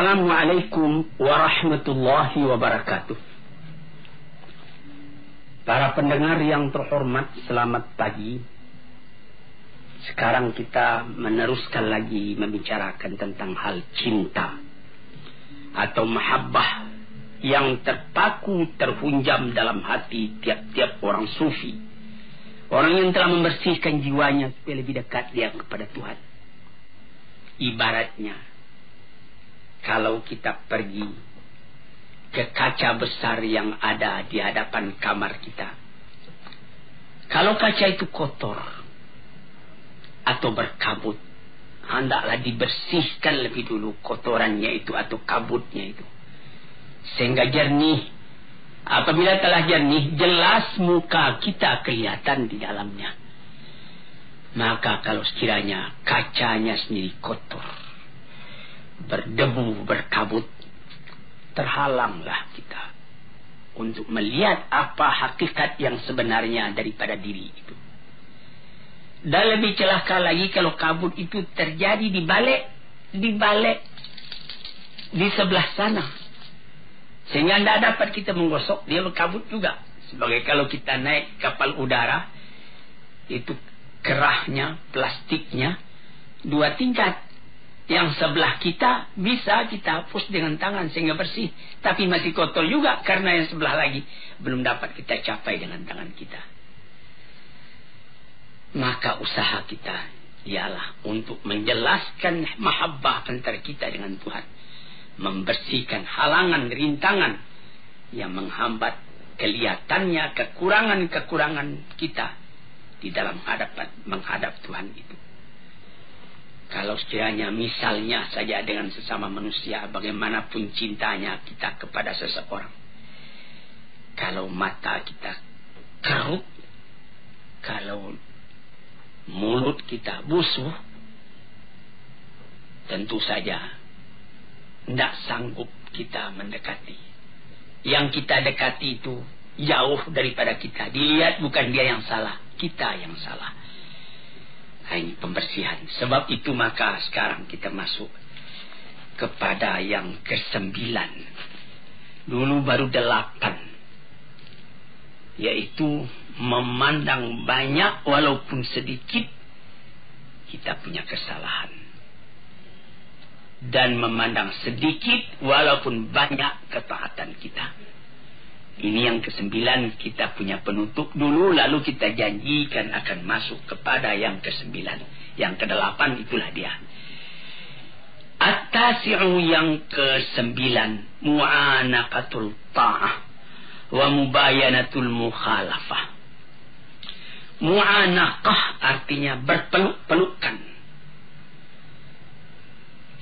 Assalamualaikum warahmatullahi wabarakatuh. Para pendengar yang terhormat, selamat pagi. Sekarang kita meneruskan lagi membicarakan tentang hal cinta atau mahabbah yang terpaku terhunjam dalam hati tiap-tiap orang sufi. Orang yang telah membersihkan jiwanya supaya lebih dekat dia kepada Tuhan. Ibaratnya, kalau kita pergi ke kaca besar yang ada di hadapan kamar kita. Kalau kaca itu kotor atau berkabut, hendaklah dibersihkan lebih dulu kotorannya itu atau kabutnya itu, sehingga jernih. Apabila telah jernih, jelas muka kita kelihatan di dalamnya. Maka kalau sekiranya kacanya sendiri kotor, berdebu, berkabut, terhalanglah kita untuk melihat apa hakikat yang sebenarnya daripada diri itu. Dan lebih celaka lagi kalau kabut itu terjadi di balik di sebelah sana, sehingga tidak dapat kita menggosok, dia berkabut juga. Sebagai kalau kita naik kapal udara, itu kerahnya, plastiknya 2 tingkat. Yang sebelah kita bisa kita hapus dengan tangan sehingga bersih, tapi masih kotor juga karena yang sebelah lagi belum dapat kita capai dengan tangan kita. Maka usaha kita ialah untuk menjelaskan mahabbah antara kita dengan Tuhan, membersihkan halangan, rintangan yang menghambat kelihatannya kekurangan-kekurangan kita di dalam menghadap Tuhan itu. Kalau sekiranya misalnya saja dengan sesama manusia, bagaimanapun cintanya kita kepada seseorang, kalau mata kita kerut, kalau mulut kita busuk, tentu saja tidak sanggup kita mendekati. Yang kita dekati itu jauh daripada kita. Dilihat bukan dia yang salah, kita yang salah. Ini pembersihan. Sebab itu maka sekarang kita masuk kepada yang ke-9. Dulu baru 8, yaitu memandang banyak walaupun sedikit kita punya kesalahan, dan memandang sedikit walaupun banyak ketaatan kita. Ini yang ke-9, kita punya penutup dulu, lalu kita janjikan akan masuk kepada yang ke-9. Yang ke-8 itulah dia. At-tasi'u, yang ke-9, mu'anaqatul ta'ah wa mubayanatul mukhalafah. Mu'anaqah artinya berpeluk-pelukan.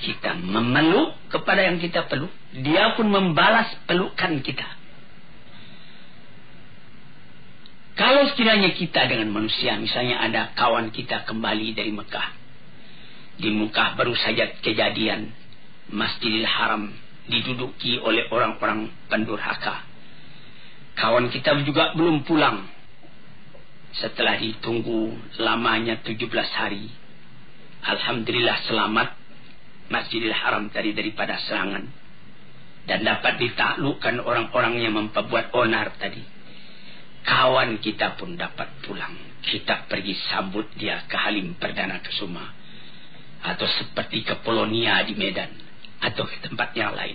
Kita memeluk kepada yang kita peluk, dia pun membalas pelukan kita. Kalau sekiranya kita dengan manusia, misalnya ada kawan kita kembali dari Mekah. Di Mekah baru saja kejadian Masjidil Haram diduduki oleh orang-orang pendurhaka. Kawan kita juga belum pulang. Setelah ditunggu lamanya 17 hari, alhamdulillah selamat Masjidil Haram tadi daripada serangan, dan dapat ditaklukkan orang-orang yang memperbuat onar tadi. Kawan kita pun dapat pulang. Kita pergi sambut dia ke Halim Perdana Kusuma, atau seperti ke Polonia di Medan, atau ke tempat yang lain.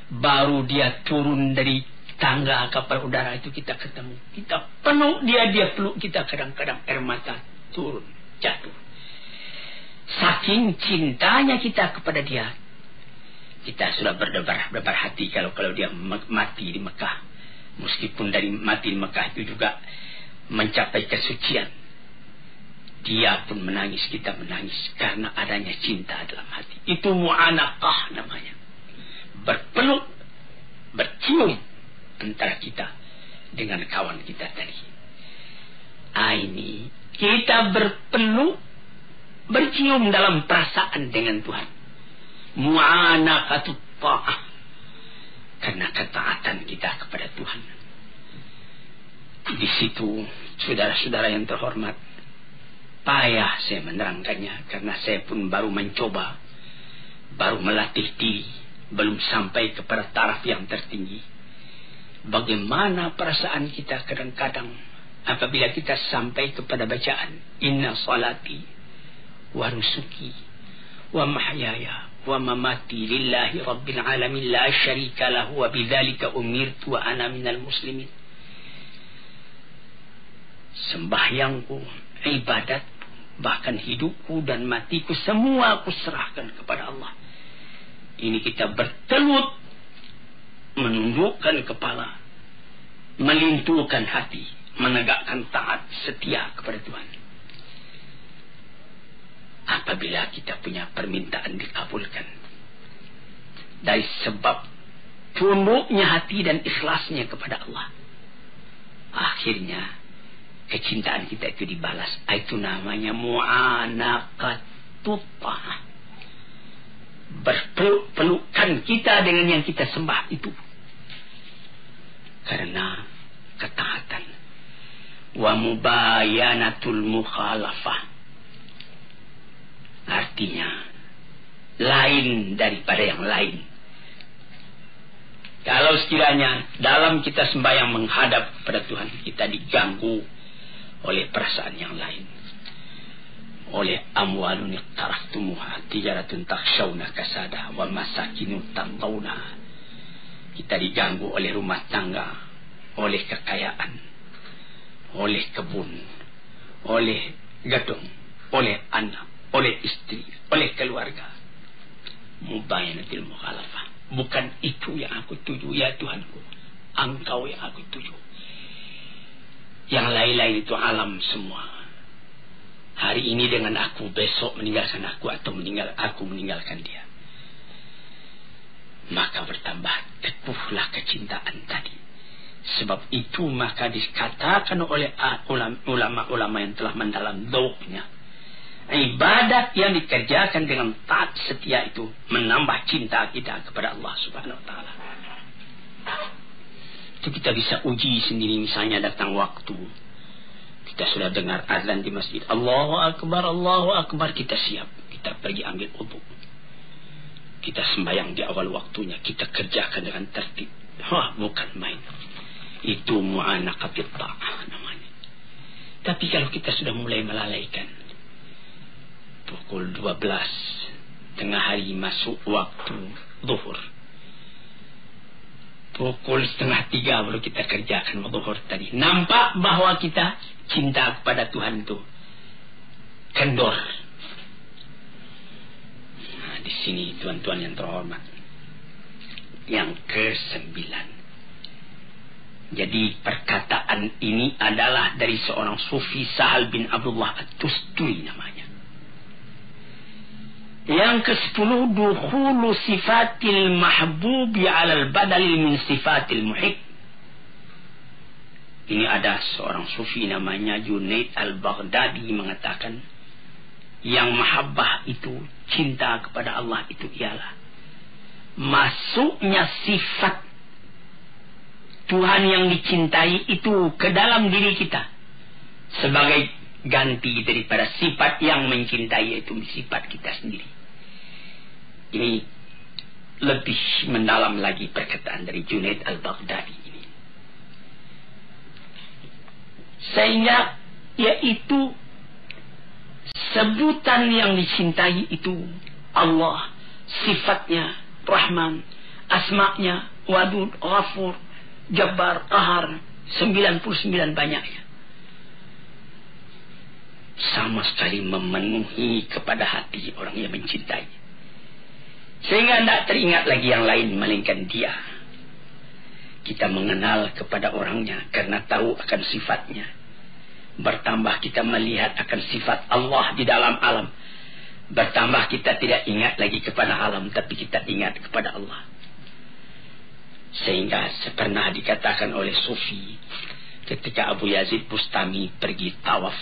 Baru dia turun dari tangga kapal udara itu kita ketemu. Kita peluk dia peluk kita, kadang-kadang air mata turun, jatuh. Saking cintanya kita kepada dia, kita sudah berdebar hati kalau dia mati di Mekah. Meskipun dari mati di Mekah itu juga mencapai kesucian, dia pun menangis, kita menangis karena adanya cinta dalam hati. Itu mu'anaqah namanya. Berpeluk, bercium antara kita dengan kawan kita tadi. Ini kita berpeluk, bercium dalam perasaan dengan Tuhan. Mu'anaqatut ta'ah, karena ketaatan kita kepada Tuhan. Di situ, saudara-saudara yang terhormat, payah saya menerangkannya karena saya pun baru mencoba, baru melatih diri. belum sampai kepada taraf yang tertinggi. Bagaimana perasaan kita kadang-kadang apabila kita sampai kepada bacaan inna salati wa nusuki wa mahyaya wa mamati lillahi rabbil alamin la syarika lahu wa bidzalika umirtu wa ana minal muslimin. Sembahyangku, ibadatku, bahkan hidupku dan matiku semua aku serahkan kepada Allah. Ini kita bertelut, menundukkan kepala, melintuhkan hati, menegakkan taat setia kepada Tuhan. Apabila kita punya permintaan dikabulkan dari sebab tunduknya hati dan ikhlasnya kepada Allah, akhirnya kecintaan kita itu dibalas. Itu namanya mu'anaqatut ta'ah. Berpelukan kita dengan yang kita sembah itu karena ketaatan. Wa mubayanatul mukhalafah, artinya lain daripada yang lain. Kalau sekiranya dalam kita sembahyang menghadap kepada Tuhan, kita diganggu oleh perasaan yang lain, oleh amwalun iqtaraftumuha tijaratun takhshawna kasada wa masakinun tardawna. Kita diganggu oleh rumah tangga, oleh kekayaan, oleh kebun, oleh gedung, oleh anak, oleh istri, oleh keluarga. Mubayanatil mukhalafah. Bukan itu yang aku tuju, ya Tuhanku, Engkau yang aku tuju. Yang lain-lain itu alam semua. Hari ini dengan aku, besok meninggalkan aku, atau aku meninggalkan dia. Maka bertambah teguhlah kecintaan tadi. Sebab itu maka dikatakan oleh ulama-ulama yang telah mendalam dzauqnya, ibadat yang dikerjakan dengan taat setia itu menambah cinta kita kepada Allah Subhanahu wa taala. Itu kita bisa uji sendiri. Misalnya datang waktu, kita sudah dengar azan di masjid, Allahu Akbar, Allahu Akbar, kita siap, kita pergi ambil wudu, kita sembahyang di awal waktunya, kita kerjakan dengan tertib. Wah, bukan main. Itu mu'anaqatut ta'ah namanya. Tapi kalau kita sudah mulai melalaikan, pukul 12 tengah hari masuk waktu zuhur, pukul 2:30 baru kita kerjakan zuhur tadi. Nampak bahwa kita cinta kepada Tuhan itu kendor. Nah, di sini tuan-tuan yang terhormat, yang ke-9. Jadi perkataan ini adalah dari seorang sufi, Sahal bin Abdullah At-Tusturi namanya. Yang ke-10, dukhulu sifatil mahbubi alal badali min sifatil muhib. Ini ada seorang sufi namanya Junaid al-Baghdadi mengatakan, yang mahabbah itu, cinta kepada Allah itu ialah masuknya sifat Tuhan yang dicintai itu ke dalam diri kita sebagai ganti daripada sifat yang mencintai, itu sifat kita sendiri. Ini lebih mendalam lagi perkataan dari Junaid al-Baghdadi ini, sehingga yaitu sebutan yang dicintai itu Allah, sifatnya Rahman, asma'nya Wadud, Ghafur, Jabbar, Qahar, 99 banyaknya, sama sekali memenuhi kepada hati orang yang mencintai, sehingga tidak teringat lagi yang lain melainkan dia. Kita mengenal kepada orangnya karena tahu akan sifatnya. Bertambah kita melihat akan sifat Allah di dalam alam. Bertambah kita tidak ingat lagi kepada alam, tapi kita ingat kepada Allah. Sehingga pernah dikatakan oleh Sufi, ketika Abu Yazid Bustami pergi tawaf,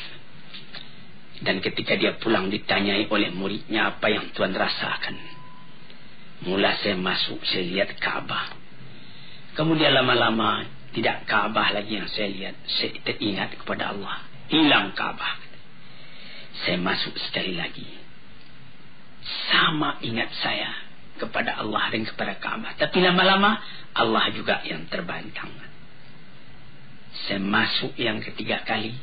dan ketika dia pulang ditanyai oleh muridnya, apa yang Tuan rasakan? Mula saya masuk, saya lihat Ka'bah. Kemudian lama-lama tidak Ka'bah lagi yang saya lihat, saya teringat kepada Allah. Hilang Ka'bah. Saya masuk sekali lagi, sama ingat saya kepada Allah dan kepada Ka'bah. Tapi lama-lama Allah juga yang terbantang. Saya masuk yang ketiga kali,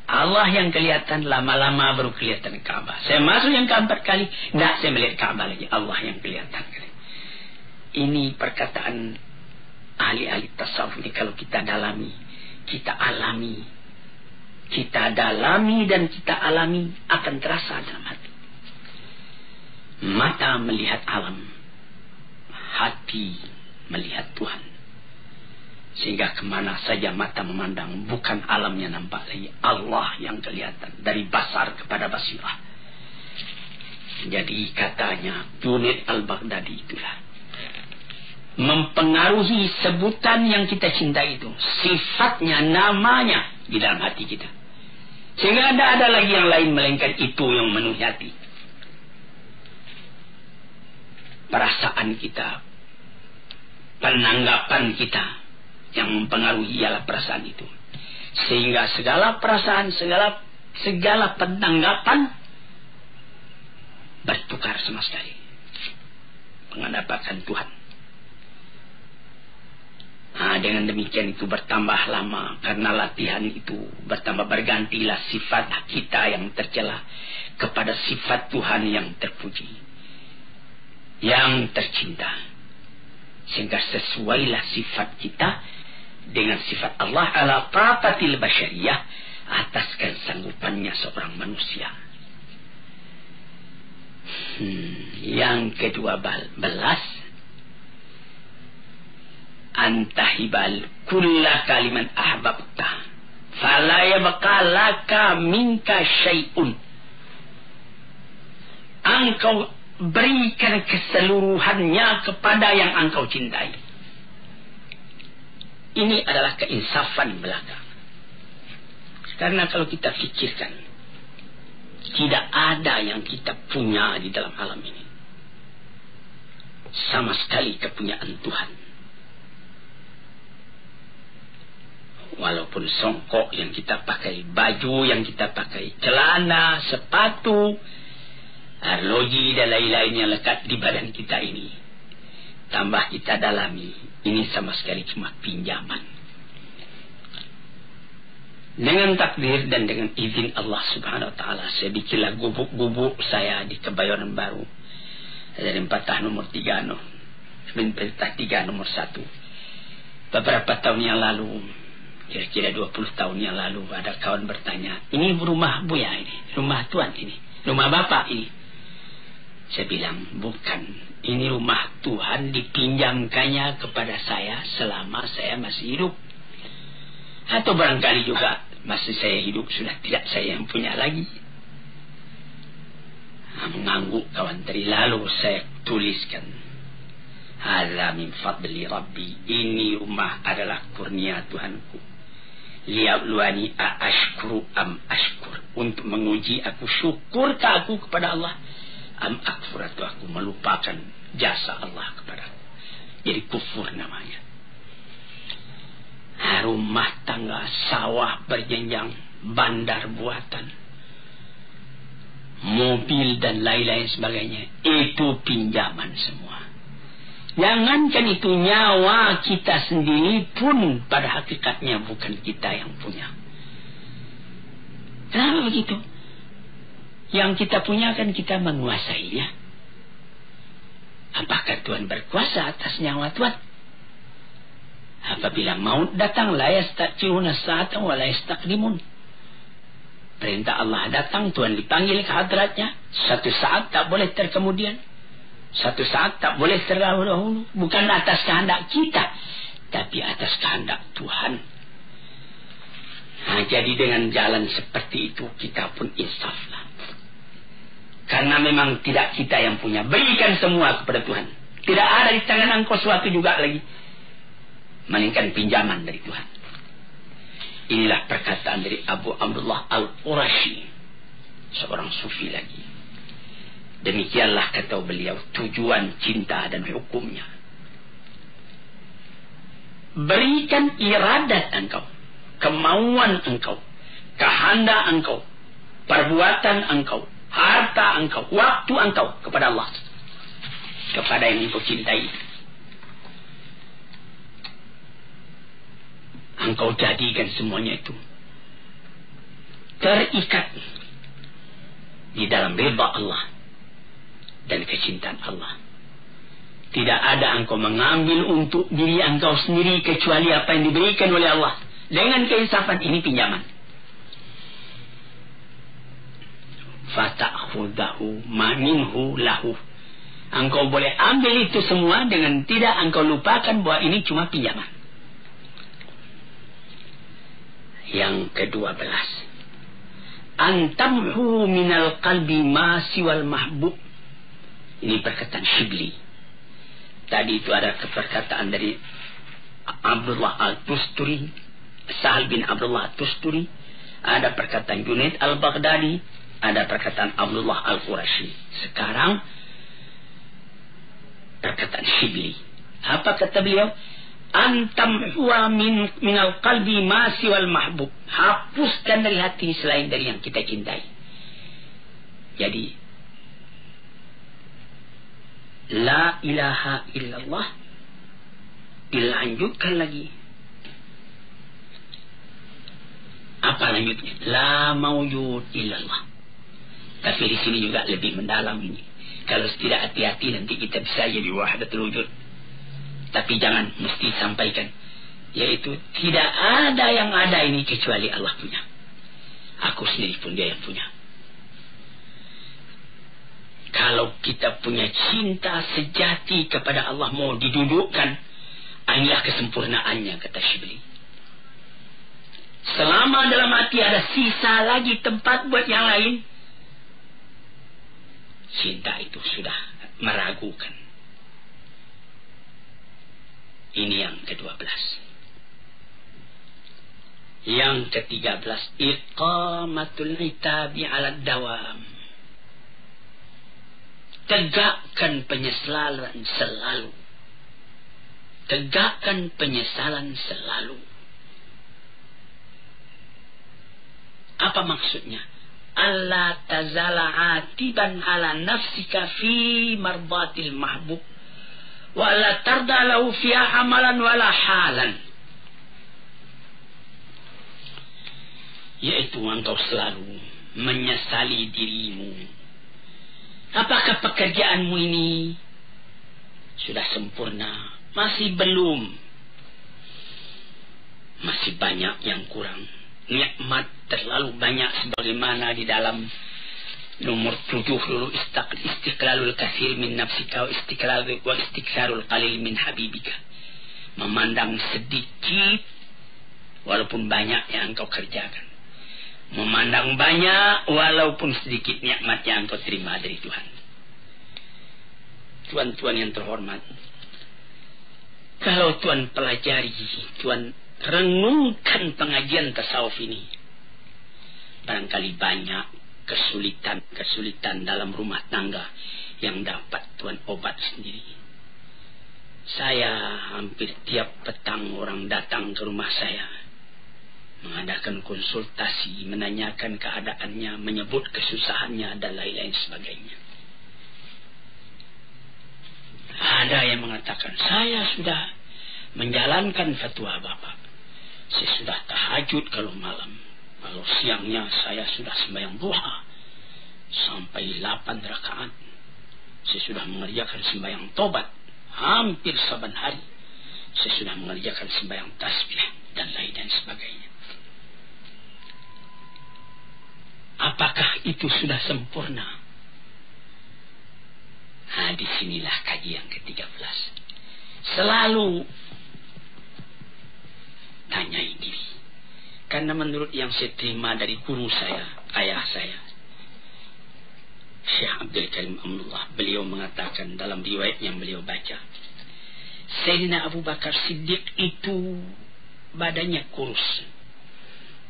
Allah yang kelihatan, lama-lama baru kelihatan Ka'bah. Saya masuk yang keempat kali, tidak saya melihat Ka'bah lagi, Allah yang kelihatan. Ini perkataan ahli-ahli tasawuf ini kalau kita dalami, kita alami, kita dalami dan kita alami, akan terasa dalam hati. Mata melihat alam, hati melihat Tuhan. Sehingga kemana saja mata memandang, bukan alamnya nampak lagi, Allah yang kelihatan. Dari basar kepada basirah. Jadi katanya Junaid al-Baghdadi itulah mempengaruhi sebutan yang kita cinta itu, sifatnya, namanya di dalam hati kita. Sehingga tidak ada lagi yang lain melainkan itu yang memenuhi hati. Perasaan kita, penanggapan kita yang mempengaruhi ialah perasaan itu. Sehingga segala perasaan, segala penanggapan bertukar sama sekali. Menghadapkan Tuhan. Dengan demikian itu bertambah lama, karena latihan itu bertambah, bergantilah sifat kita yang tercela kepada sifat Tuhan yang terpuji, yang tercinta. Sehingga sesuailah sifat kita dengan sifat Allah ala taqatil basyariyah, atas kesanggupannya seorang manusia. Yang ke-12, antahibal kulla kaliman ahbabta fala yabqa laka minka syai'un. Engkau berikan keseluruhannya kepada yang engkau cintai. Ini adalah keinsafan belaka. Karena kalau kita fikirkan, tidak ada yang kita punya di dalam alam ini sama sekali kepunyaan Tuhan. Walaupun songkok yang kita pakai, baju yang kita pakai, celana, sepatu, arloji dan lain-lain yang lekat di badan kita ini, tambah kita dalami, ini sama sekali cuma pinjaman. Dengan takdir dan dengan izin Allah subhanahu wa ta'ala, saya bikinlah gubuk-gubuk saya di Kebayoran Baru. Dari Patah nomor 3, Patah 3 nomor 1. Beberapa tahun yang lalu, kira-kira 20 tahun yang lalu, ada kawan bertanya, ini rumah Buya ini, rumah Tuan ini, rumah Bapak ini. Saya bilang, bukan. Ini rumah Tuhan, dipinjamkannya kepada saya selama saya masih hidup. Atau barangkali juga masih saya hidup, sudah tidak saya yang punya lagi. Mengangguk kawan tadi. Lalu saya tuliskan, hadza min fadli Rabbi. Ini rumah adalah kurnia Tuhanku. Liyabluwani ashkuru am ashkur. Untuk menguji aku, syukurkah aku kepada Allah, am akfur, atau aku melupakan jasa Allah kepada aku. Jadi kufur namanya. Rumah tangga, sawah berjenjang, bandar buatan, mobil dan lain-lain sebagainya, itu pinjaman semua. Jangankan itu, nyawa kita sendiri pun pada hakikatnya bukan kita yang punya. Kenapa begitu? Yang kita punya kan kita menguasainya. Apakah Tuhan berkuasa atas nyawa Tuhan? Apabila maut datang, la yasta'khiruna sa'atan wa la yastaqdimun. Perintah Allah datang, Tuhan dipanggil ke hadratnya, satu saat tak boleh terkemudian, satu saat tak boleh terdahulu. Bukan atas kehendak kita, tapi atas kehendak Tuhan. Jadi dengan jalan seperti itu, kita pun insaflah. Karena memang tidak kita yang punya. Berikan semua kepada Tuhan. Tidak ada di tangan engkau suatu juga lagi, melainkan pinjaman dari Tuhan. Inilah perkataan dari Abu Abdullah Al-Qurashi, seorang sufi lagi. Demikianlah kata beliau tujuan cinta dan hukumnya. Berikan iradat engkau, kemauan engkau, kehendak engkau, perbuatan engkau, harta engkau, waktu engkau kepada Allah. kepada yang engkau cintai. Engkau jadikan semuanya itu terikat di dalam ridha Allah dan kecintaan Allah. Tidak ada engkau mengambil untuk diri engkau sendiri kecuali apa yang diberikan oleh Allah. Dengan keinsafan, ini pinjaman. Fata'khudahu maninhu lahu. Engkau boleh ambil itu semua dengan tidak engkau lupakan bahwa ini cuma pinjaman. Yang ke-12, antamhu minal qalbi ma siwal mahbub. Ini perkataan Shibli. Tadi itu ada perkataan dari Abdullah Al-Tusturi, Sahal bin Abdullah Al-Tusturi. Ada perkataan Junaid Al-Baghdadi. Ada perkataan Abdullah Al-Qurashi. Sekarang perkataan Shibli. Apa kata beliau? Antam huwa minal qalbi ma siwal mahbub. Hapuskan dari hati selain dari yang kita cintai. Jadi la ilaha illallah dilanjutkan lagi. Apa lanjutnya? La maujud illallah. Tapi di sini juga lebih mendalam ini. Kalau tidak hati-hati nanti kita bisa jadi wahdatul wujud. Tapi jangan mesti sampaikan, yaitu tidak ada yang ada ini kecuali Allah punya. Aku sendiri pun dia yang punya. Kalau kita punya cinta sejati kepada Allah mau didudukkan, inilah kesempurnaannya, kata Shibli. Selama dalam hati ada sisa lagi tempat buat yang lain, cinta itu sudah meragukan. Ini yang ke-12. Yang ke-13, iqamatul itabi ala dawam. Tegakkan penyesalan selalu. Tegakkan penyesalan selalu. Apa maksudnya? Allah tazala atiban ala nafsika fi marbatil mahbub. Wala tarda lahu fiha amalan wala halan. Yaitu engkau selalu menyesali dirimu. Apakah pekerjaanmu ini sudah sempurna? Masih belum. Masih banyak yang kurang. Nikmat terlalu banyak sebagaimana di dalam nomor 7 dulu, istiqlalul kathir min nafsika wa istiqlalul qalil min habibika. Memandang sedikit walaupun banyak yang engkau kerjakan. Memandang banyak walaupun sedikit nikmat yang engkau terima dari Tuhan. Tuan-tuan yang terhormat, kalau Tuan pelajari, Tuan renungkan pengajian tasawuf ini, barangkali banyak kesulitan dalam rumah tangga yang dapat Tuan obat sendiri. Saya hampir tiap petang orang datang ke rumah saya, mengadakan konsultasi, menanyakan keadaannya, menyebut kesusahannya dan lain-lain sebagainya. Ada yang mengatakan, saya sudah menjalankan fatwa Bapak. Saya sudah tahajud kalau malam. Kalau siangnya saya sudah sembahyang duha sampai 8 rakaat. Saya sudah mengerjakan sembahyang tobat hampir saban hari. Saya sudah mengerjakan sembahyang tasbih dan lain sebagainya. Apakah itu sudah sempurna? Nah, disinilah kajian ke-13. Selalu tanyai diri. Karena menurut yang saya terima dari guru saya, ayah saya, Syekh Abdul Karim Amrullah, beliau mengatakan dalam riwayat yang beliau baca, Sayyidina Abu Bakar Siddiq itu badannya kurus,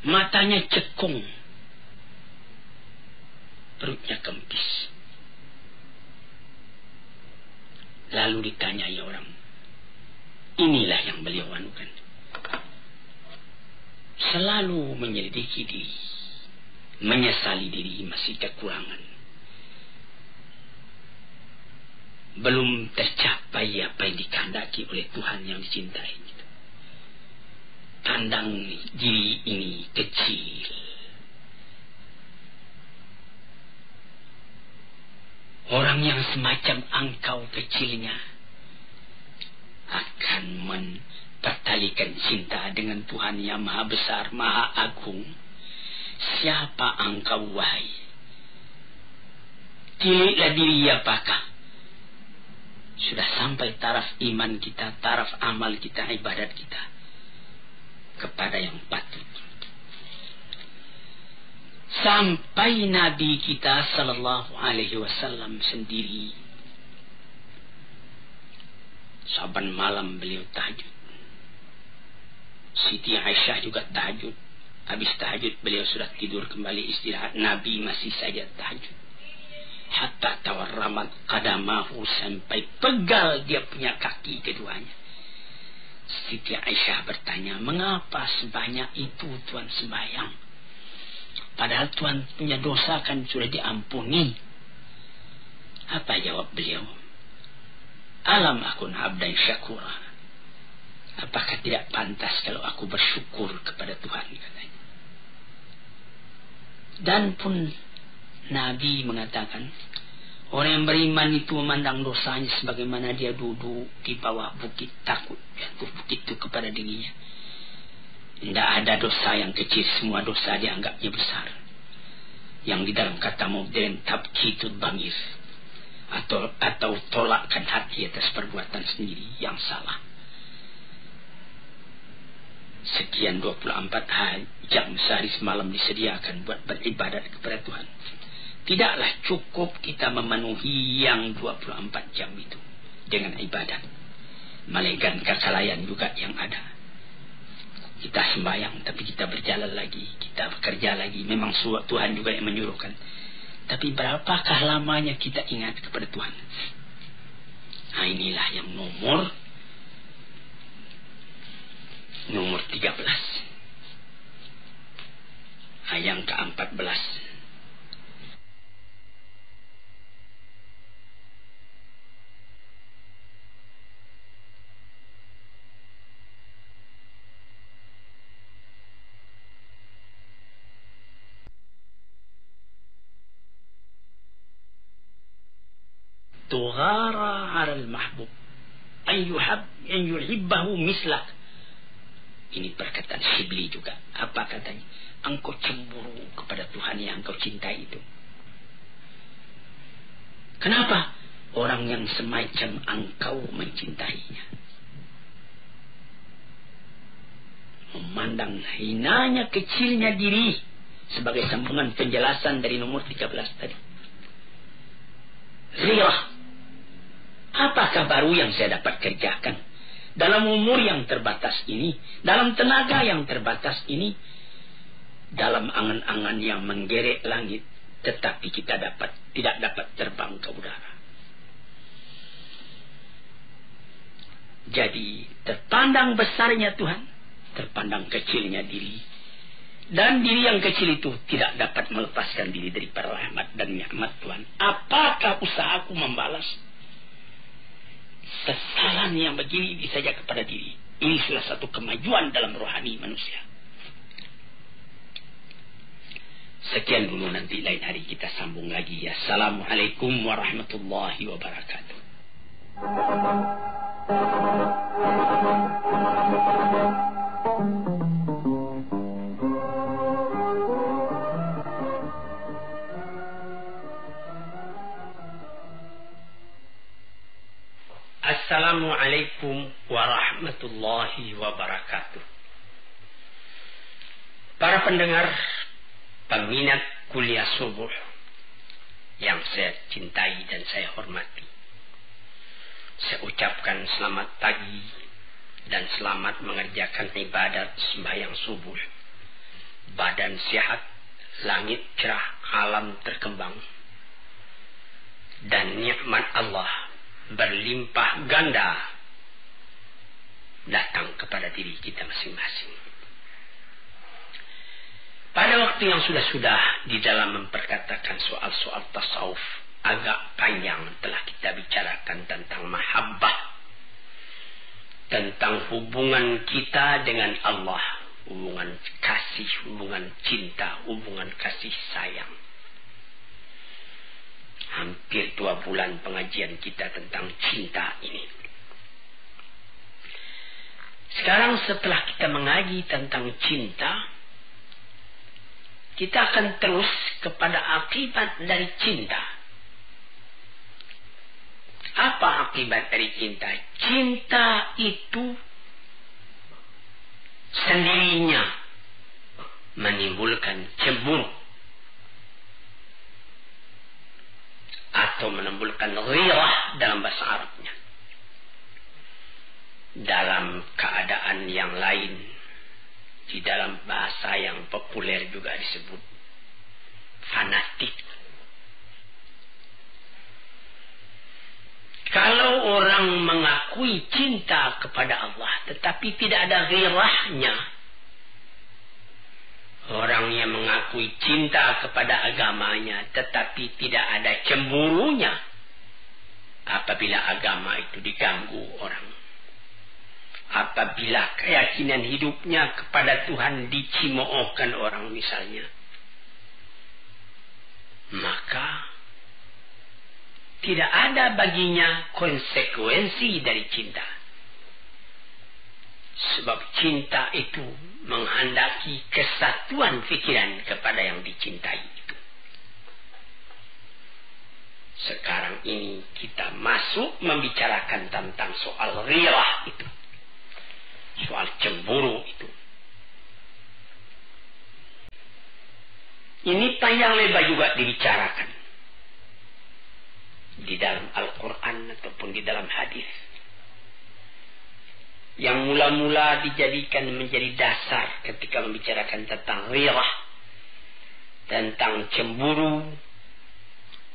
matanya cekung, perutnya kempis. Lalu ditanyai orang, inilah yang beliau anukan. Selalu menyelidiki diri, menyesali diri masih kekurangan. belum tercapai apa yang dikehendaki oleh Tuhan yang dicintai. Pandang diri ini kecil. Orang yang semacam engkau kecilnya akan mempertalikan cinta dengan Tuhan yang maha besar, maha agung. Siapa engkau, wahai? Tiliklah diri, apakah sudah sampai taraf iman kita, taraf amal kita, ibadat kita kepada yang patut. Sampai Nabi kita sallallahu alaihi wasallam sendiri, saban malam beliau tahajud. Siti Aisyah juga tahajud. Habis tahajud beliau sudah tidur kembali istirahat. Nabi masih saja tahajud. Hatta tawarramat qadamahu, sampai pegal dia punya kaki keduanya. Siti Aisyah bertanya, mengapa sebanyak itu Tuhan sembahyang? Padahal Tuhan punya dosa kan sudah diampuni. Apa jawab beliau? Alam akun abdan syakura. Apakah tidak pantas kalau aku bersyukur kepada Tuhan, katanya. Dan pun Nabi mengatakan, orang yang beriman itu memandang dosanya sebagaimana dia duduk di bawah bukit, takut jatuh bukit itu kepada dirinya. Tidak ada dosa yang kecil, semua dosa dianggapnya besar. Yang di dalam kata modern tabkitud bangir, atau tolakkan hati atas perbuatan sendiri yang salah. Sekian 24 jam sehari semalam disediakan buat beribadat kepada Tuhan. Tidaklah cukup kita memenuhi yang 24 jam itu dengan ibadat. Malaikat kelalaian juga yang ada. Kita sembahyang, tapi kita berjalan lagi, kita bekerja lagi. Memang Tuhan juga yang menyuruhkan. Tapi berapakah lamanya kita ingat kepada Tuhan? Nah, inilah yang nomor 13. Yang ke-14. Tughara 'ala al-mahbub an yuhibbahu mislak. Ini perkataan Syibli juga. Apa katanya? Engkau cemburu kepada Tuhan yang engkau cintai itu. Kenapa? Orang yang semacam engkau mencintainya. Memandang hinanya, kecilnya diri, sebagai sambungan penjelasan dari nomor 13 tadi. Ghirah. Apakah baru yang saya dapat kerjakan dalam umur yang terbatas ini, dalam tenaga yang terbatas ini, dalam angan-angan yang menggeret langit, tetapi kita tidak dapat terbang ke udara. Jadi terpandang besarnya Tuhan, terpandang kecilnya diri, dan diri yang kecil itu tidak dapat melepaskan diri dari rahmat dan nikmat Tuhan. Apakah usahaku membalas kesalahan yang begini saja kepada diri? Ini salah satu kemajuan dalam rohani manusia. Sekian dulu, nanti lain hari kita sambung lagi. Assalamualaikum warahmatullahi wabarakatuh. Assalamualaikum warahmatullahi wabarakatuh. Para pendengar, peminat kuliah subuh yang saya cintai dan saya hormati, saya ucapkan selamat pagi dan selamat mengerjakan ibadat sembahyang subuh. Badan sehat, langit cerah, alam terkembang, dan nikmat Allah berlimpah ganda datang kepada diri kita masing-masing. Pada waktu yang sudah-sudah di dalam memperkatakan soal-soal tasawuf, agak panjang telah kita bicarakan tentang mahabbah, tentang hubungan kita dengan Allah, hubungan kasih, hubungan cinta, hubungan kasih sayang. Hampir 2 bulan pengajian kita tentang cinta ini. Sekarang setelah kita mengaji tentang cinta, kita akan terus kepada akibat dari cinta. Apa akibat dari cinta? Cinta itu sendirinya menimbulkan cemburu atau menimbulkan ghirah dalam bahasa Arabnya. Dalam keadaan yang lain, di dalam bahasa yang populer juga disebut fanatik. Kalau orang mengakui cinta kepada Allah tetapi tidak ada ghirahnya, orang yang mengakui cinta kepada agamanya tetapi tidak ada cemburunya apabila agama itu diganggu orang, apabila keyakinan hidupnya kepada Tuhan dicimoohkan orang misalnya, maka tidak ada baginya konsekuensi dari cinta. Sebab cinta itu menghendaki kesatuan pikiran kepada yang dicintai itu. Sekarang ini kita masuk membicarakan tentang soal ghirah itu. Soal cemburu itu. Ini panjang lebar juga dibicarakan di dalam Al-Quran ataupun di dalam hadis, yang mula-mula dijadikan menjadi dasar ketika membicarakan tentang ghirah, tentang cemburu,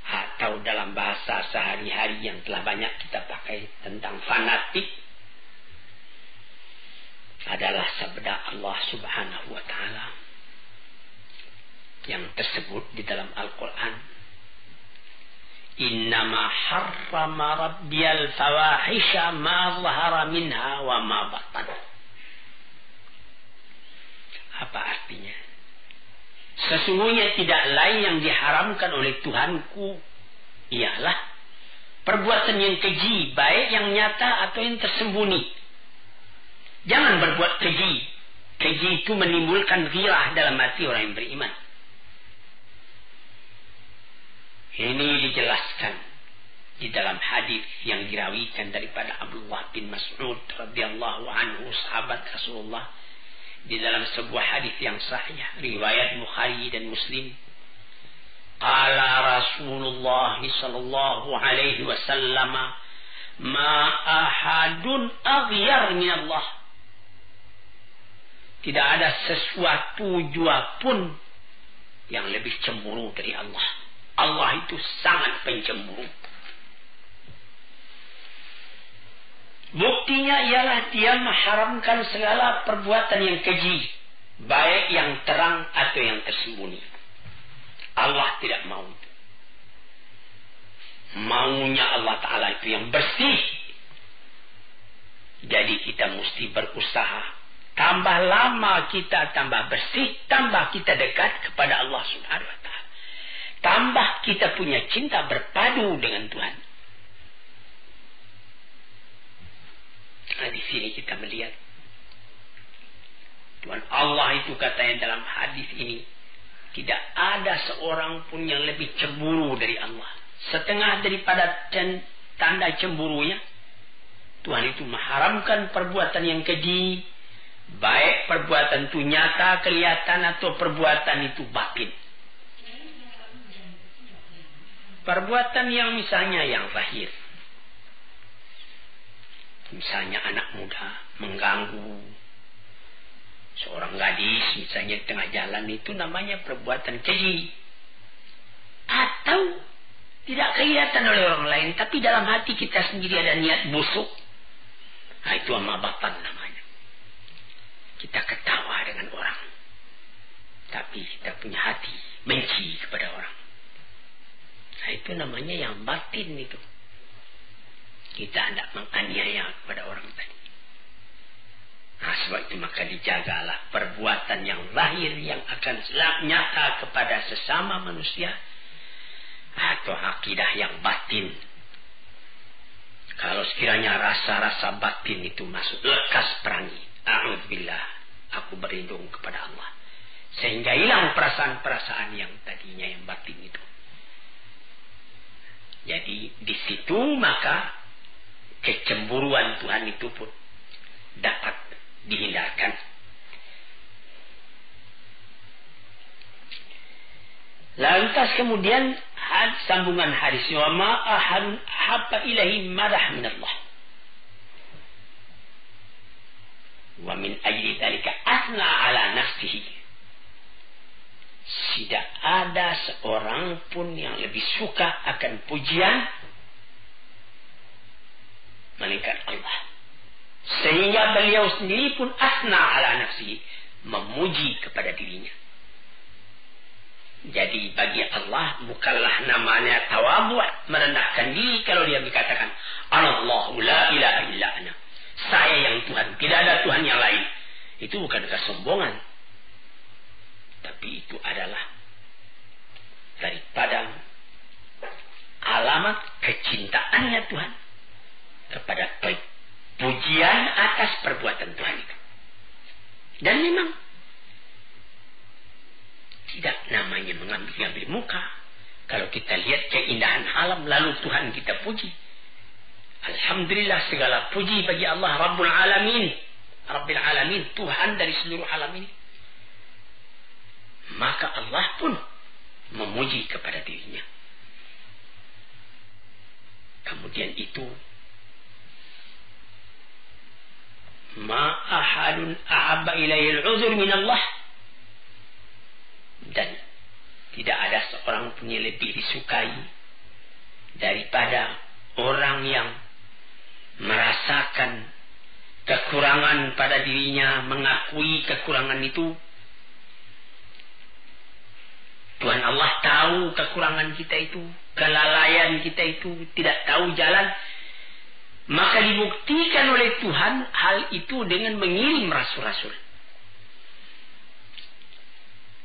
atau dalam bahasa sehari-hari yang telah banyak kita pakai tentang fanatik, adalah sabda Allah Subhanahu wa Ta'ala yang tersebut di dalam Al-Quran. Innama harrama rabbiyal fawahisha ma zahara minha wa ma batan. Apa artinya? Sesungguhnya tidak lain yang diharamkan oleh Tuhanku ialah perbuatan yang keji, baik yang nyata atau yang tersembunyi. Jangan berbuat keji. Keji itu menimbulkan ghirah dalam hati orang yang beriman. Ini dijelaskan di dalam hadis yang dirawikan daripada Abdullah bin Mas'ud radhiyallahu anhu, sahabat Rasulullah, di dalam sebuah hadis yang sahih riwayat Bukhari dan Muslim. Qala Rasulullah sallallahu alaihi wasallam, ma ahadun aghyar min Allah. Tidak ada sesuatu jua pun yang lebih cemburu dari Allah. Allah itu sangat pencemburu. Buktinya ialah dia mengharamkan segala perbuatan yang keji, baik yang terang atau yang tersembunyi. Allah tidak mau. Maunya Allah Ta'ala itu yang bersih. Jadi kita mesti berusaha. Tambah lama kita tambah bersih, tambah kita dekat kepada Allah Subhanahu wa Ta'ala. Tambah kita punya cinta berpadu dengan Tuhan. Nah, di sini kita melihat Tuhan Allah itu katanya dalam hadis ini, tidak ada seorang pun yang lebih cemburu dari Allah. Setengah daripada tanda cemburunya, Tuhan itu mengharamkan perbuatan yang keji, baik perbuatan itu nyata, kelihatan, atau perbuatan itu batin. Perbuatan yang misalnya yang zahir, misalnya anak muda mengganggu seorang gadis misalnya di tengah jalan, itu namanya perbuatan keji. Atau tidak kelihatan oleh orang lain, tapi dalam hati kita sendiri ada niat busuk. Nah, itu amabatan namanya. Kita ketawa dengan orang, tapi kita punya hati benci kepada orang. Nah, itu namanya yang batin itu. Kita hendak menganiaya kepada orang tadi. Nah, sebab itu maka dijagalah perbuatan yang lahir yang akan nyata kepada sesama manusia atau akidah yang batin. Kalau sekiranya rasa-rasa batin itu masuk, lekas perangi. A'udzubillah, aku berlindung kepada Allah. Sehingga hilang perasaan-perasaan yang tadinya yang batin itu. Jadi di situ maka kecemburuan Tuhan itu pun dapat dihindarkan. Lantas kemudian sambungan hadis, wa ma ahadun habba ilahi madah minallah wa min ajli dzalika asna ala nafsihi. Tidak ada seorang pun yang lebih suka akan pujian melainkan Allah. Sehingga beliau sendiri pun asna ala nafsihi, memuji kepada dirinya. Jadi bagi Allah bukanlah namanya tawadhu, merendahkan diri kalau dia dikatakan Allahu la ilaha illa ana. Saya yang Tuhan, tidak ada Tuhan yang lain. Itu bukan kesombongan. Tapi itu adalah daripada alamat kecintaannya Tuhan kepada pujian atas perbuatan Tuhan itu. Dan memang tidak namanya mengambil muka. Kalau kita lihat keindahan alam lalu Tuhan kita puji. Alhamdulillah, segala puji bagi Allah Rabbul Alamin. Rabbil Alamin, Tuhan dari seluruh alam ini. Maka Allah pun memuji kepada dirinya. Kemudian itu ma ahadun ahabba ilayhi al-'udhr min Allah. Dan tidak ada seorang pun yang lebih disukai daripada orang yang merasakan kekurangan pada dirinya, mengakui kekurangan itu. Tuhan Allah tahu kekurangan kita itu, kelalaian kita itu, tidak tahu jalan. Maka dibuktikan oleh Tuhan hal itu dengan mengirim rasul-rasul.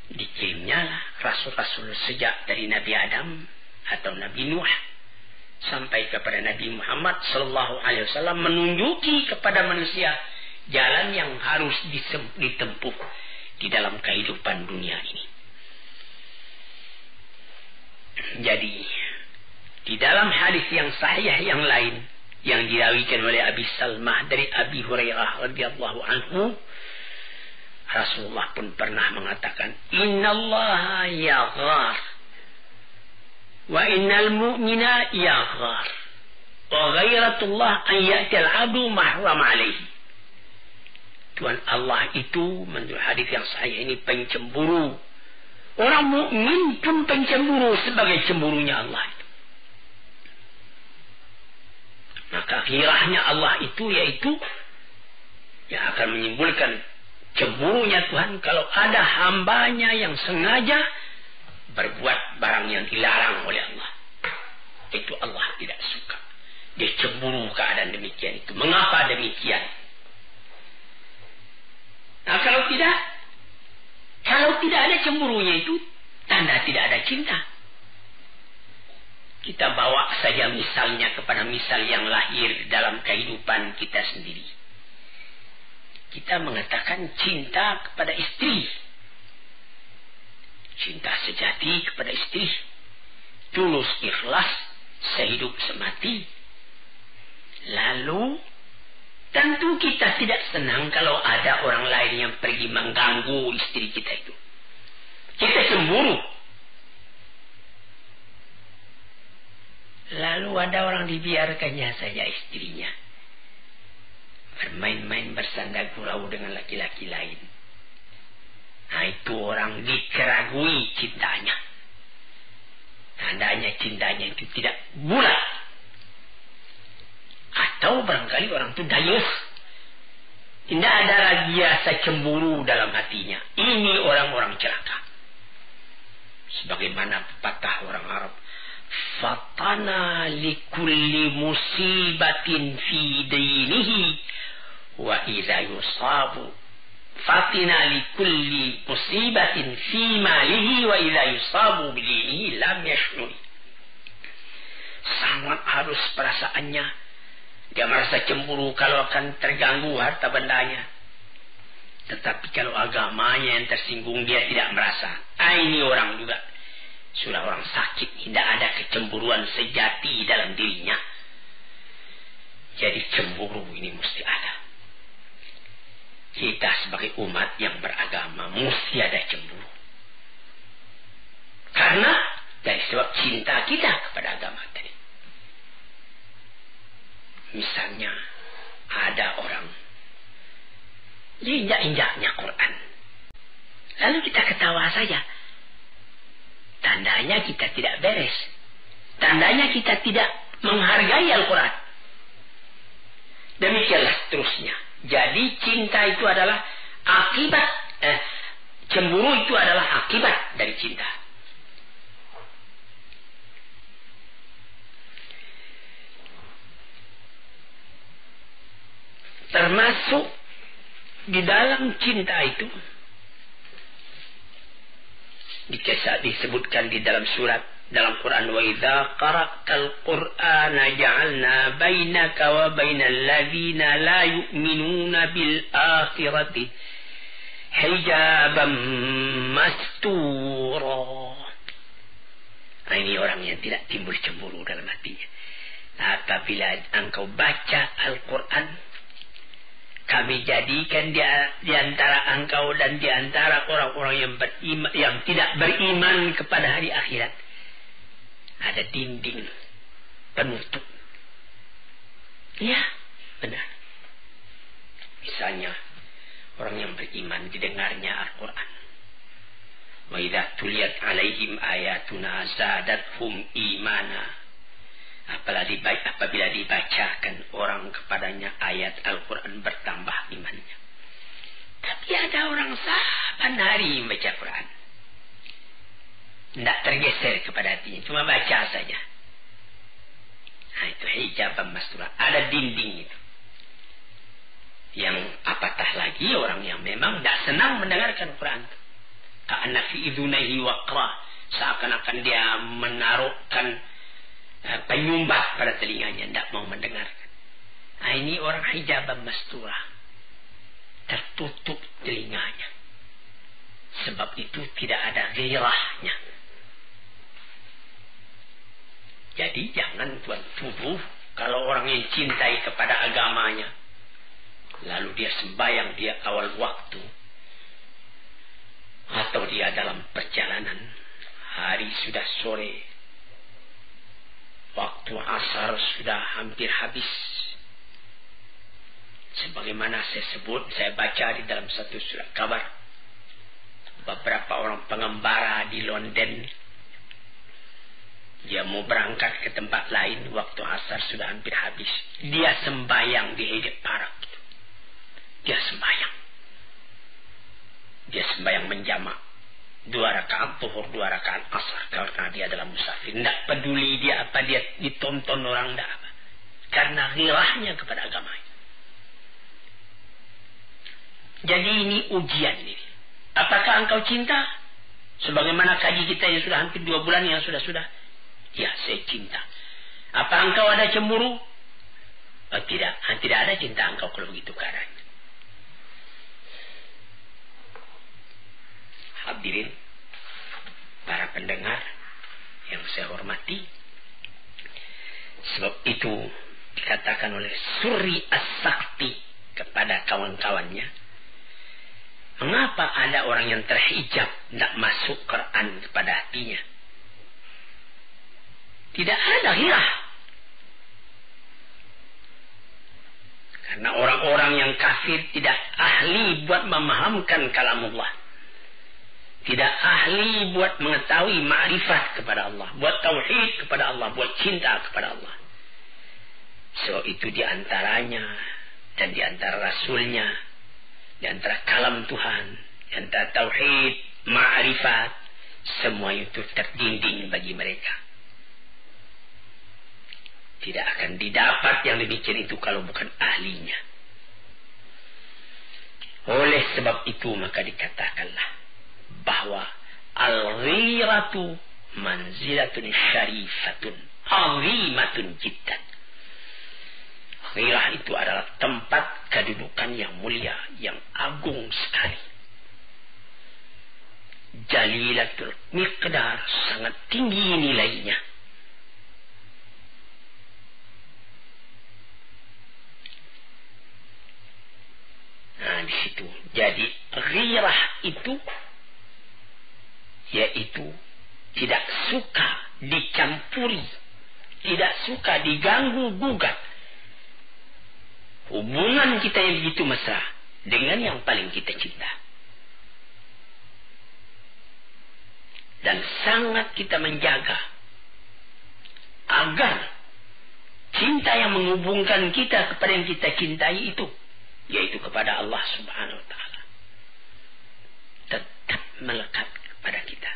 Dikirimnya rasul-rasul sejak dari Nabi Adam atau Nabi Nuh sampai kepada Nabi Muhammad sallallahu alaihi wasallam, menunjuki kepada manusia jalan yang harus ditempuh di dalam kehidupan dunia ini. Jadi di dalam hadis yang sahih yang lain yang diriwayatkan oleh Abi Salmah dari Abi Hurairah radhiyallahu anhu, Rasulullah pun pernah mengatakan, innallaha yaghar wa innal mu'mina yaghar wa ghairatullah an ya'til 'abdu mahram alaihi. Tuhan Allah itu menurut hadis yang sahih ini pencemburu. Orang mukmin pun pencemburu sebagai cemburunya Allah itu. Maka ghirahnya Allah itu yaitu yang akan menimbulkan cemburunya Tuhan kalau ada hambanya yang sengaja berbuat barang yang dilarang oleh Allah. Itu Allah tidak suka. Dia cemburu keadaan demikian itu. Mengapa demikian? Nah, kalau tidak ada cemburunya itu tanda tidak ada cinta. Kita bawa saja misalnya kepada misal yang lahir dalam kehidupan kita sendiri. Kita mengatakan cinta kepada istri. Cinta sejati kepada istri. Tulus ikhlas sehidup semati. Lalu tentu kita tidak senang kalau ada orang lain yang pergi mengganggu istri kita itu. Kita cemburu. Lalu ada orang dibiarkannya saja istrinya bermain-main bersanda gurau dengan laki-laki lain. Nah, itu orang dikeragui cintanya. Tandanya cintanya itu tidak bulat. Atau barangkali orang itu dayus. Tidak ada lagi rasa cemburu dalam hatinya. Ini orang-orang celaka. Sebagaimana pepatah orang Arab, fatana likulli musibatin fi dinihi wa idza yusabu fatina likulli musibatin fi malihi wa idza yusabu bidinihi lam yash'ur. Sangat harus perasaannya. Dia merasa cemburu kalau akan terganggu harta bendanya. Tetapi kalau agamanya yang tersinggung, dia tidak merasa. Ini orang juga sudah orang sakit, tidak ada kecemburuan sejati dalam dirinya. Jadi cemburu ini mesti ada. Kita sebagai umat yang beragama mesti ada cemburu. Karena dari sebab cinta kita kepada agama tadi. Misalnya ada orang injak-injaknya Quran, lalu kita ketawa saja. Tandanya kita tidak beres. Tandanya kita tidak menghargai Al-Quran. Demikianlah seterusnya. Jadi cinta itu adalah akibat, cemburu itu adalah akibat dari cinta. Termasuk di dalam cinta itu disebutkan di dalam surat dalam Quran, wa idza qara'tal qur'ana ja'alna bainaka wa bainal ladzina la yu'minuna bil akhirati hijaban mastura. Nah, ini orang yang tidak timbul cemburu dalam hatinya. Apabila engkau baca Al-Quran, kami jadikan di antara engkau dan di antara orang-orang yang beriman, yang tidak beriman kepada hari akhirat, ada dinding penutup. Ya, benar. Misalnya orang yang beriman didengarnya Al-Quran. Wa idza tuliyat alaihim ayatuna zadathum imana. Apabila dibacakan orang kepadanya ayat Al-Quran, bertambah imannya. Tapi ada orang saban hari membaca Quran, tidak tergeser kepada hatinya, cuma baca saja. Nah, itu hijaban mastura, ada dinding itu. Yang apatah lagi orang yang memang tidak senang mendengarkan Quran. Ka'anna fi idunaihi waqra, seakan-akan dia menaruhkan penyumbah pada telinganya, tidak mau mendengarkan. Nah, ini orang hijaban mastura, tertutup telinganya. Sebab itu tidak ada gairahnya. Jadi jangan tuan tuduh kalau orang yang cintai kepada agamanya, lalu dia sembahyang dia awal waktu, atau dia dalam perjalanan, hari sudah sore, waktu asar sudah hampir habis. Sebagaimana saya baca di dalam satu surat kabar, beberapa orang pengembara di London, dia mau berangkat ke tempat lain, waktu asar sudah hampir habis. Dia sembahyang di Hyde Park. Dia sembahyang menjamak. 2 rakaat zuhur, 2 rakaat asar, karena dia adalah musafir. Tidak peduli dia apa, dia ditonton orang, tidak apa. Karena ghirahnya kepada agamanya. Jadi ini ujian ini. Apakah engkau cinta? Sebagaimana kaji kita yang sudah hampir 2 bulan yang sudah. Ya, saya cinta. Apa engkau ada cemburu? Oh, tidak. Tidak ada cinta engkau kalau begitu keadaannya. Hadirin, para pendengar yang saya hormati, sebab itu dikatakan oleh Suri As-Sakti kepada kawan-kawannya, mengapa ada orang yang terhijab tidak masuk Quran kepada hatinya? Tidak ada ghirah. Karena orang-orang yang kafir tidak ahli buat memahamkan kalamullah, tidak ahli buat mengetahui ma'rifat kepada Allah, buat tauhid kepada Allah, buat cinta kepada Allah. Sebab itu di antaranya dan di antara Rasulnya, di antara kalam Tuhan, di antara tauhid, ma'rifat, semua itu terdinding bagi mereka. Tidak akan didapat yang demikian itu kalau bukan ahlinya. Oleh sebab itu maka dikatakanlah bahwa al-ghiratu manzilatun syarifatun azimatun jiddan. Ghirah itu adalah tempat kedudukan yang mulia, yang agung sekali. Jalilatul miqdar, sangat tinggi nilainya. Nah, di situ. Jadi ghirah itu yaitu tidak suka dicampuri, tidak suka diganggu gugat hubungan kita yang begitu mesra dengan yang paling kita cinta. Dan sangat kita menjaga agar cinta yang menghubungkan kita kepada yang kita cintai itu, yaitu kepada Allah Subhanahu wa ta'ala, tetap melekat kepada kita.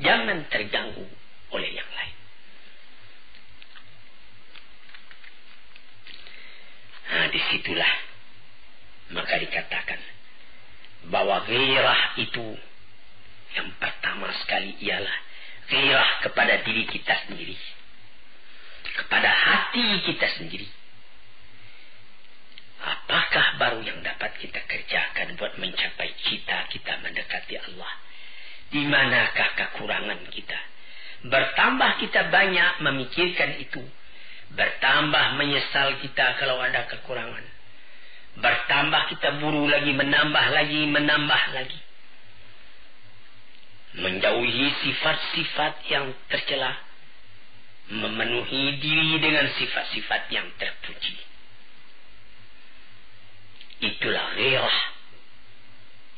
Jangan terganggu oleh yang lain. Nah, disitulah maka dikatakan bahwa ghirah itu yang pertama sekali ialah ghirah kepada diri kita sendiri, kepada hati kita sendiri. Apakah baru yang dapat kita kerjakan buat mencapai cita kita mendekati Allah? Di manakah kekurangan kita? Bertambah kita banyak memikirkan itu, bertambah menyesal kita kalau ada kekurangan, bertambah kita buru lagi, menambah lagi, menjauhi sifat-sifat yang tercela, memenuhi diri dengan sifat-sifat yang terpuji. Itulah ghirah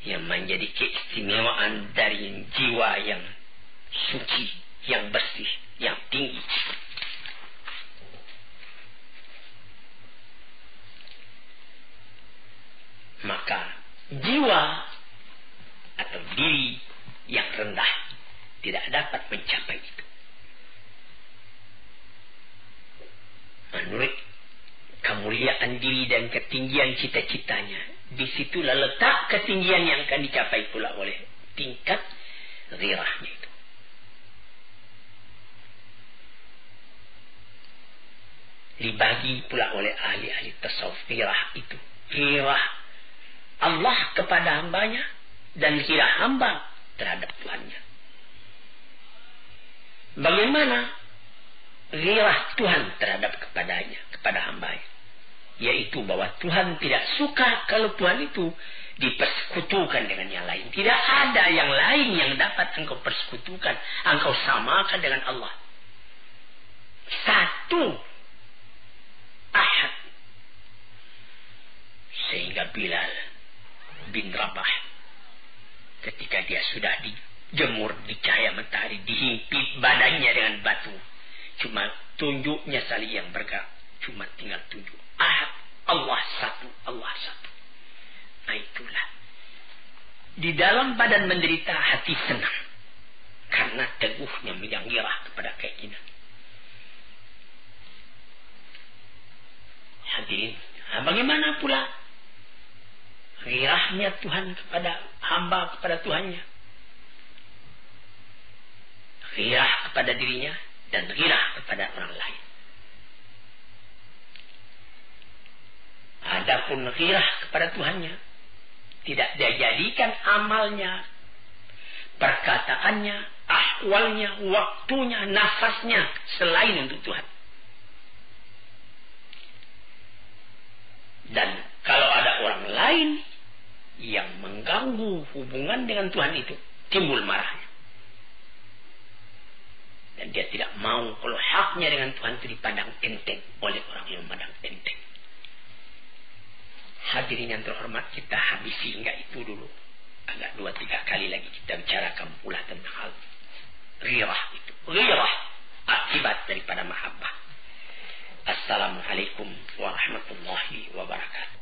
yang menjadi keistimewaan dari jiwa yang suci, yang bersih, yang tinggi. Maka jiwa atau diri yang rendah tidak dapat mencapai itu. Menurut kemuliaan diri dan ketinggian cita-citanya, disitulah letak ketinggian yang akan dicapai pula oleh tingkat ghirahnya itu. Dibagi pula oleh ahli-ahli tasawuf ghirah itu. Ghirah Allah kepada hambanya dan ghirah hamba terhadap Tuhannya. Bagaimana ghirah Tuhan terhadap kepadanya, kepada hambanya? Yaitu bahwa Tuhan tidak suka kalau Tuhan itu dipersekutukan dengan yang lain. Tidak ada yang lain yang dapat engkau persekutukan, engkau samakan dengan Allah. Satu, ahad. Sehingga Bilal bin Rabah, ketika dia sudah dijemur di cahaya matahari, dihimpit badannya dengan batu, cuma tunjuknya saja yang bergerak, cuma tinggal tunjuk. Ahad, Allah satu, Allah satu. Nah, itulah. Di dalam badan menderita, hati senang karena teguhnya yang ghirah kepada keinginan. Hadirin, nah bagaimana pula ghirahnya Tuhan kepada hamba, kepada Tuhannya? Ghirah kepada dirinya dan ghirah kepada orang lain. Adapun ghirah kepada Tuhannya, tidak dia jadikan amalnya, perkataannya, ahwalnya, waktunya, nafasnya selain untuk Tuhan. Dan kalau ada orang lain yang mengganggu hubungan dengan Tuhan itu, timbul marahnya. Dan dia tidak mau kalau haknya dengan Tuhan itu dipandang enteng oleh orang yang memandang enteng. Hadirin yang terhormat, kita habisi hingga itu dulu. Agak 2-3 kali lagi kita bicarakan pula tentang hal ghirah itu. Ghirah akibat daripada mahabbah. Assalamualaikum warahmatullahi wabarakatuh.